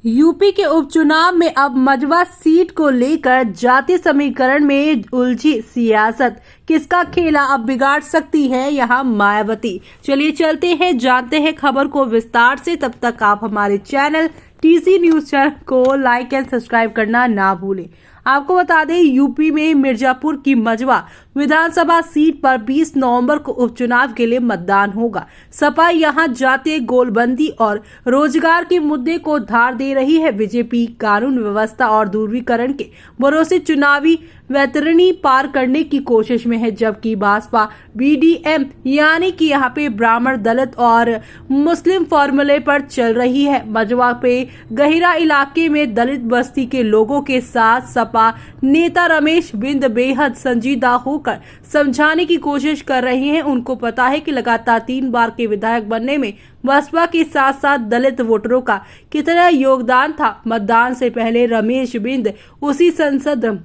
UP के उपचुनाव में अब मजवा सीट को लेकर जातीय समीकरण में उलझी सियासत। किसका खेला अब बिगाड़ सकती है यहाँ मायावती। चलिए चलते हैं, जानते हैं खबर को विस्तार से। तब तक आप हमारे चैनल टीसी न्यूज चैनल को लाइक एंड सब्सक्राइब करना ना भूलें। आपको बता दें, यूपी में मिर्जापुर की मजवा विधानसभा सीट पर 20 नवंबर को उपचुनाव के लिए मतदान होगा। सपा यहां जातीय गोलबंदी और रोजगार के मुद्दे को धार दे रही है। बीजेपी कानून व्यवस्था और ध्रुवीकरण के भरोसे चुनावी वैतरणी पार करने की कोशिश में है, जबकि भाजपा बीडीएम यानी कि यहाँ पे ब्राह्मण, दलित और मुस्लिम फॉर्मूले पर चल रही है। मजवा पे गहिरा इलाके में दलित बस्ती के लोगों के साथ सपा नेता रमेश बिंद बेहद संजीदा होकर समझाने की कोशिश कर रहे हैं। उनको पता है कि लगातार 3 बार के विधायक बनने में बसपा के साथ साथ दलित वोटरों का कितना योगदान था। मतदान से पहले रमेश बिंद उसी संसद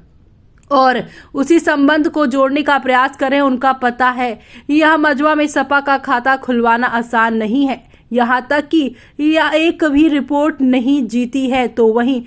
और उसी संबंध को जोड़ने का प्रयास करें। उनका पता है यह मजवा में सपा का खाता खुलवाना आसान नहीं है, यहाँ तक कि यह एक भी रिपोर्ट नहीं जीती है। तो वहीं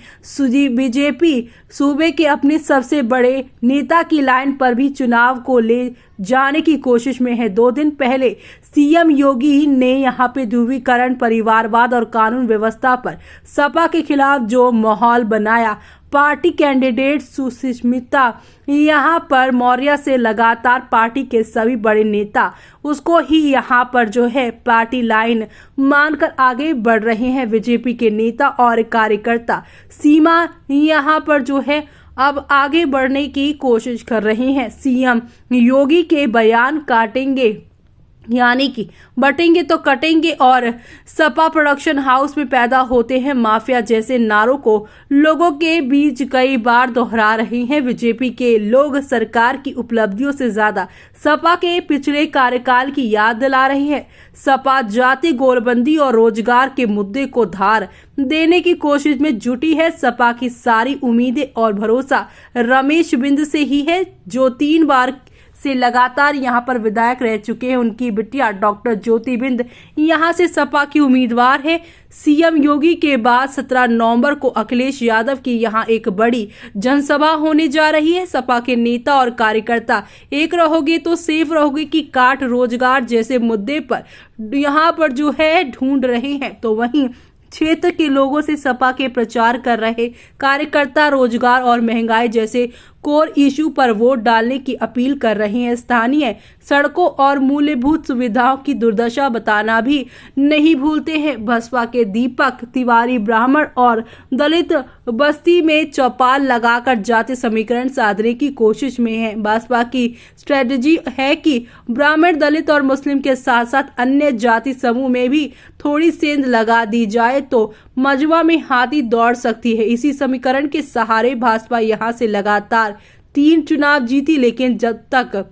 बीजेपी सूबे के अपने सबसे बड़े नेता की लाइन पर भी चुनाव को ले जाने की कोशिश में है। 2 दिन पहले सीएम योगी ने यहाँ पे ध्रुवीकरण, परिवारवाद और कानून व्यवस्था पर सपा के खिलाफ जो माहौल बनाया, पार्टी कैंडिडेट सुष्मिता यहाँ पर मौर्य से लगातार पार्टी के सभी बड़े नेता उसको ही यहाँ पर जो है पार्टी लाइन मानकर आगे बढ़ रहे हैं। बीजेपी के नेता और कार्यकर्ता सीमा यहाँ पर जो है अब आगे बढ़ने की कोशिश कर रहे हैं। सीएम योगी के बयान काटेंगे यानी कि बटेंगे तो कटेंगे और सपा प्रोडक्शन हाउस में पैदा होते हैं माफिया जैसे नारों को लोगों के बीच कई बार दोहरा रहे हैं। बीजेपी के लोग सरकार की उपलब्धियों से ज्यादा सपा के पिछले कार्यकाल की याद दिला रही है। सपा जाति, गोलबंदी और रोजगार के मुद्दे को धार देने की कोशिश में जुटी है। सपा की सारी उम्मीदें और भरोसा रमेश बिंद से ही है, जो 3 बार से लगातार यहाँ पर विधायक रह चुके हैं। उनकी बिटिया डॉक्टर ज्योति बिंद यहाँ से सपा की उम्मीदवार है। सीएम योगी के बाद 17 नवंबर को अखिलेश यादव की यहाँ एक बड़ी जनसभा होने जा रही है। सपा के नेता और कार्यकर्ता एक रहोगे तो सेफ रहोगे की काट रोजगार जैसे मुद्दे पर यहाँ पर जो है ढूंढ रहे हैं। तो वहीं क्षेत्र के लोगों से सपा के प्रचार कर रहे कार्यकर्ता रोजगार और महंगाई जैसे कोर इशू पर वोट डालने की अपील कर रहे हैं। स्थानीय सड़कों और मूलभूत सुविधाओं की दुर्दशा बताना भी नहीं भूलते हैं। बसपा के दीपक तिवारी ब्राह्मण और दलित बस्ती में चौपाल लगाकर जातीय समीकरण साधने की कोशिश में है। बसपा की स्ट्रेटजी है कि ब्राह्मण, दलित और मुस्लिम के साथ साथ अन्य जाति समूह में भी थोड़ी सेंध लगा दी जाए तो मजवा में हाथी दौड़ सकती है। इसी समीकरण के सहारे भाजपा यहां से लगातार 3 चुनाव जीती, लेकिन जब तक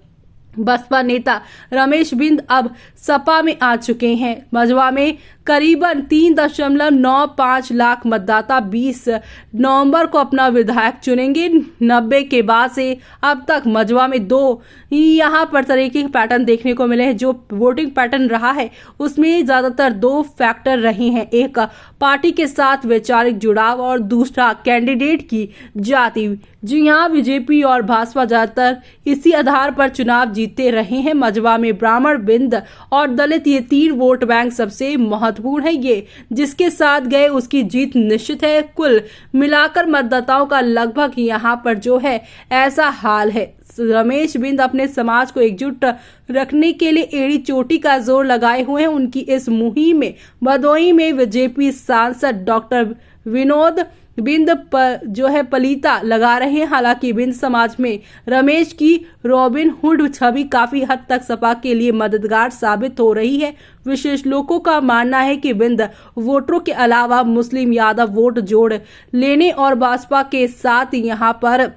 बसपा नेता रमेश बिंद अब सपा में आ चुके हैं। मजवा में करीबन 3.95 लाख मतदाता 20 नवंबर को अपना विधायक चुनेंगे। 90 के बाद से अब तक मजवा में 2 यहाँ पर तरीके के पैटर्न देखने को मिले हैं। जो वोटिंग पैटर्न रहा है उसमें ज्यादातर 2 फैक्टर रहे हैं, एक पार्टी के साथ वैचारिक जुड़ाव और दूसरा कैंडिडेट की जाति। जी हाँ, बीजेपी और भाजपा ज्यादातर इसी आधार पर चुनाव जीतते रहे हैं। मजवा में ब्राह्मण, बिंद और दलित ये 3 वोट बैंक सबसे महत्वपूर्ण है। ये जिसके साथ गए उसकी जीत निश्चित है। कुल मिलाकर मतदाताओं का लगभग यहाँ पर जो है ऐसा हाल है। रमेश बिंद अपने समाज को एकजुट रखने के लिए एड़ी चोटी का जोर लगाए हुए हैं। उनकी इस मुहिम में भदोही में बीजेपी सांसद डॉक्टर विनोद बिंद जो है पलीता लगा रहे हैं। हालांकि बिंद समाज में रमेश की रॉबिन हुड छवि काफी हद तक सपा के लिए मददगार साबित हो रही है। विशेष लोगों का मानना है कि बिंद वोटरों के अलावा मुस्लिम यादव वोट जोड़ लेने और भाजपा के साथ यहां पर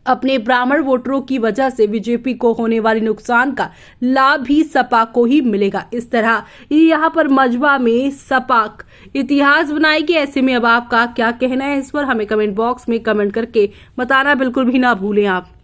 अपने ब्राह्मण वोटरों की वजह से बीजेपी को होने वाले नुकसान का लाभ भी सपा को ही मिलेगा। इस तरह यहाँ पर मजवा में सपा इतिहास बनाएगी। ऐसे में अब आपका क्या कहना है इस पर हमें कमेंट बॉक्स में कमेंट करके बताना बिल्कुल भी ना भूलें आप।